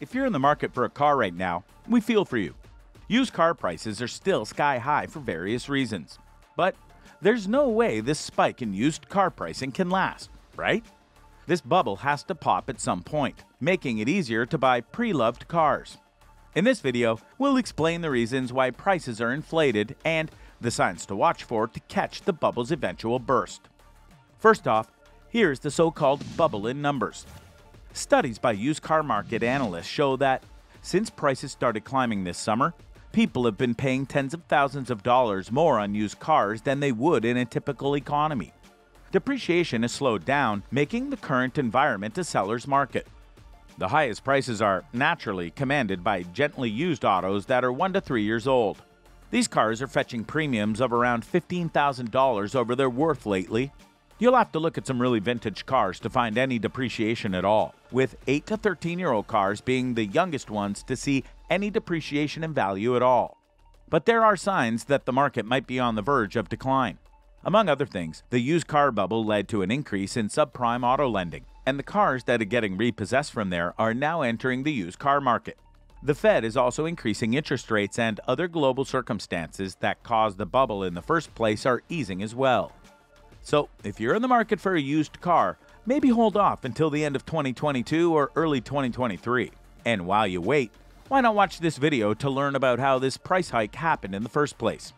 If you're in the market for a car right now, we feel for you. Used car prices are still sky high for various reasons. But there's no way this spike in used car pricing can last, right? This bubble has to pop at some point, making it easier to buy pre-loved cars. In this video, we'll explain the reasons why prices are inflated and the signs to watch for to catch the bubble's eventual burst. First off, here's the so-called bubble in numbers. Studies by used car market analysts show that since prices started climbing this summer, people have been paying tens of thousands of dollars more on used cars than they would in a typical economy. Depreciation has slowed down, making the current environment a seller's market. The highest prices are, naturally, commanded by gently used autos that are 1 to 3 years old. These cars are fetching premiums of around $15,000 over their worth lately. You'll have to look at some really vintage cars to find any depreciation at all, with 8 to 13-year-old cars being the youngest ones to see any depreciation in value at all. But there are signs that the market might be on the verge of decline. Among other things, the used car bubble led to an increase in subprime auto lending, and the cars that are getting repossessed from there are now entering the used car market. The Fed is also increasing interest rates, and other global circumstances that caused the bubble in the first place are easing as well. So, if you're in the market for a used car, maybe hold off until the end of 2022 or early 2023. And while you wait, why not watch this video to learn about how this price hike happened in the first place?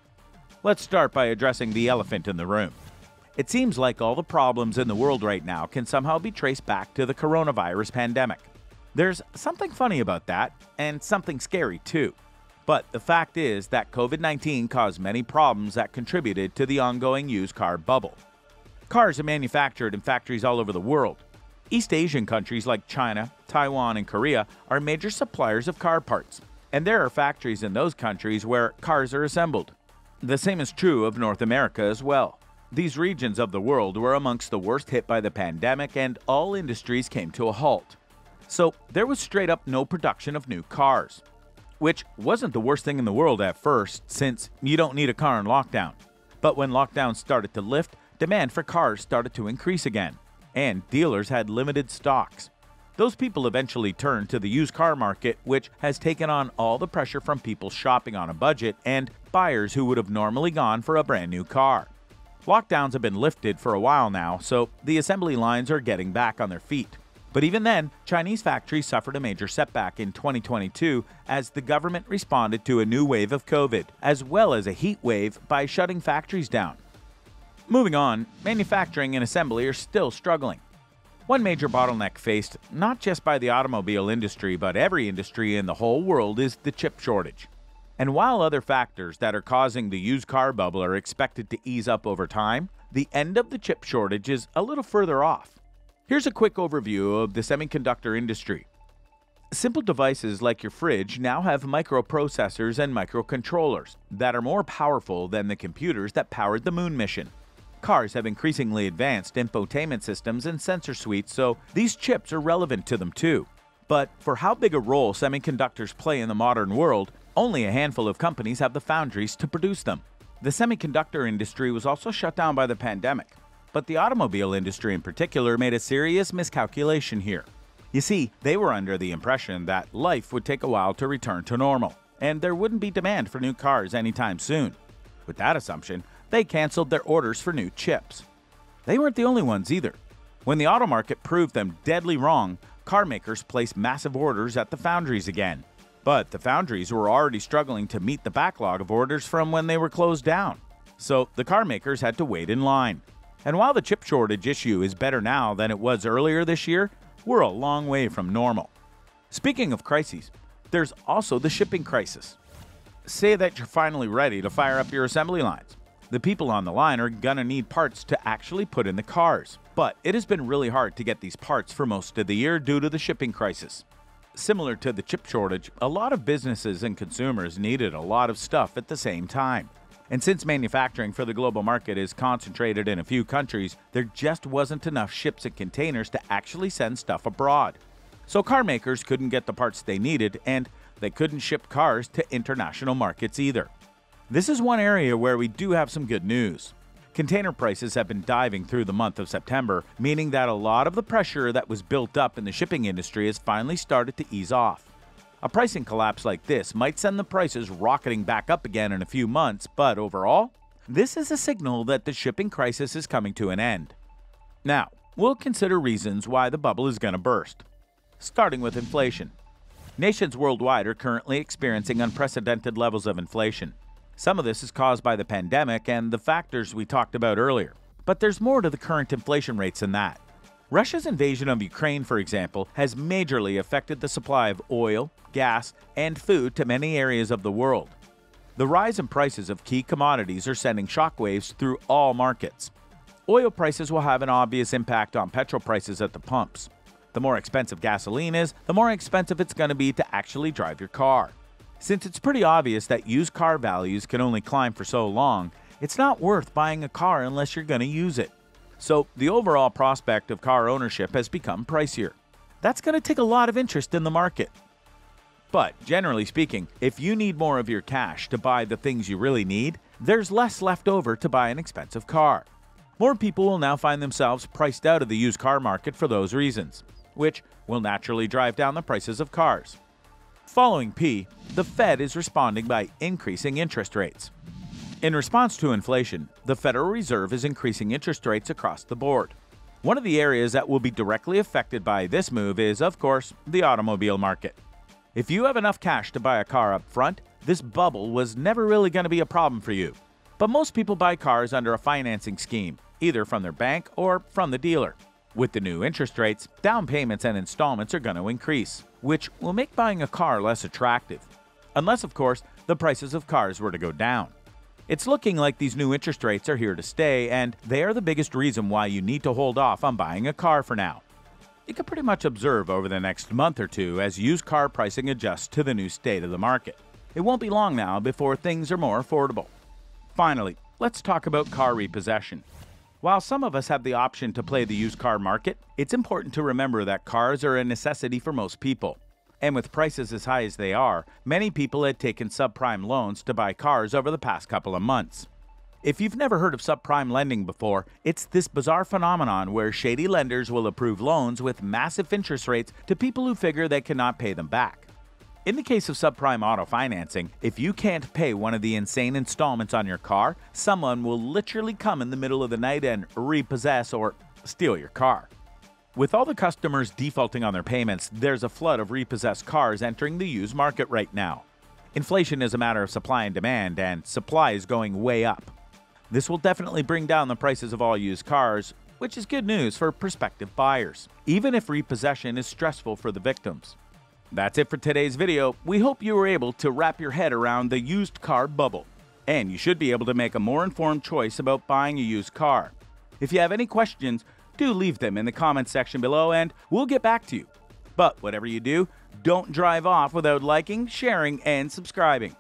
Let's start by addressing the elephant in the room. It seems like all the problems in the world right now can somehow be traced back to the coronavirus pandemic. There's something funny about that, and something scary too. But the fact is that COVID-19 caused many problems that contributed to the ongoing used car bubble. Cars are manufactured in factories all over the world. East Asian countries like China, Taiwan, and Korea are major suppliers of car parts, and there are factories in those countries where cars are assembled. The same is true of North America as well. These regions of the world were amongst the worst hit by the pandemic, and all industries came to a halt. So there was straight up no production of new cars, which wasn't the worst thing in the world at first, since you don't need a car in lockdown. But when lockdowns started to lift, demand for cars started to increase again, and dealers had limited stocks. Those people eventually turned to the used car market, which has taken on all the pressure from people shopping on a budget and buyers who would have normally gone for a brand new car. Lockdowns have been lifted for a while now, so the assembly lines are getting back on their feet. But even then, Chinese factories suffered a major setback in 2022 as the government responded to a new wave of COVID, as well as a heat wave by shutting factories down. Moving on, manufacturing and assembly are still struggling. One major bottleneck faced not just by the automobile industry but every industry in the whole world is the chip shortage. And while other factors that are causing the used car bubble are expected to ease up over time, the end of the chip shortage is a little further off. Here's a quick overview of the semiconductor industry. Simple devices like your fridge now have microprocessors and microcontrollers that are more powerful than the computers that powered the moon mission. Cars have increasingly advanced infotainment systems and sensor suites, so these chips are relevant to them too. But for how big a role semiconductors play in the modern world, only a handful of companies have the foundries to produce them. The semiconductor industry was also shut down by the pandemic, but the automobile industry in particular made a serious miscalculation here. You see, they were under the impression that life would take a while to return to normal, and there wouldn't be demand for new cars anytime soon. With that assumption, they canceled their orders for new chips. They weren't the only ones either. When the auto market proved them deadly wrong, car makers placed massive orders at the foundries again. But the foundries were already struggling to meet the backlog of orders from when they were closed down. So the car makers had to wait in line. And while the chip shortage issue is better now than it was earlier this year, we're a long way from normal. Speaking of crises, there's also the shipping crisis. Say that you're finally ready to fire up your assembly lines. The people on the line are gonna need parts to actually put in the cars. But it has been really hard to get these parts for most of the year due to the shipping crisis. Similar to the chip shortage, a lot of businesses and consumers needed a lot of stuff at the same time. And since manufacturing for the global market is concentrated in a few countries, there just wasn't enough ships and containers to actually send stuff abroad. So car makers couldn't get the parts they needed, and they couldn't ship cars to international markets either. This is one area where we do have some good news. Container prices have been diving through the month of September, meaning that a lot of the pressure that was built up in the shipping industry has finally started to ease off. A pricing collapse like this might send the prices rocketing back up again in a few months, but overall, this is a signal that the shipping crisis is coming to an end. Now, we'll consider reasons why the bubble is going to burst. Starting with inflation. Nations worldwide are currently experiencing unprecedented levels of inflation. Some of this is caused by the pandemic and the factors we talked about earlier. But there's more to the current inflation rates than that. Russia's invasion of Ukraine, for example, has majorly affected the supply of oil, gas, and food to many areas of the world. The rise in prices of key commodities are sending shockwaves through all markets. Oil prices will have an obvious impact on petrol prices at the pumps. The more expensive gasoline is, the more expensive it's going to be to actually drive your car. Since it's pretty obvious that used car values can only climb for so long, it's not worth buying a car unless you're going to use it. So the overall prospect of car ownership has become pricier. That's going to take a lot of interest in the market. But generally speaking, if you need more of your cash to buy the things you really need, there's less left over to buy an expensive car. More people will now find themselves priced out of the used car market for those reasons, which will naturally drive down the prices of cars. Following P, the Fed is responding by increasing interest rates. In response to inflation, the Federal Reserve is increasing interest rates across the board. One of the areas that will be directly affected by this move is, of course, the automobile market. If you have enough cash to buy a car up front, this bubble was never really going to be a problem for you. But most people buy cars under a financing scheme, either from their bank or from the dealer. With the new interest rates, down payments and installments are going to increase, which will make buying a car less attractive. Unless, of course, the prices of cars were to go down. It's looking like these new interest rates are here to stay, and they are the biggest reason why you need to hold off on buying a car for now. You can pretty much observe over the next month or two as used car pricing adjusts to the new state of the market. It won't be long now before things are more affordable. Finally, let's talk about car repossession. While some of us have the option to play the used car market, it's important to remember that cars are a necessity for most people. And with prices as high as they are, many people had taken subprime loans to buy cars over the past couple of months. If you've never heard of subprime lending before, it's this bizarre phenomenon where shady lenders will approve loans with massive interest rates to people who figure they cannot pay them back. In the case of subprime auto financing, if you can't pay one of the insane installments on your car, someone will literally come in the middle of the night and repossess or steal your car. With all the customers defaulting on their payments, there's a flood of repossessed cars entering the used market right now. Inflation is a matter of supply and demand, and supply is going way up. This will definitely bring down the prices of all used cars, which is good news for prospective buyers, even if repossession is stressful for the victims. That's it for today's video. We hope you were able to wrap your head around the used car bubble, and you should be able to make a more informed choice about buying a used car. If you have any questions, do leave them in the comments section below and we'll get back to you. But whatever you do, don't drive off without liking, sharing, and subscribing.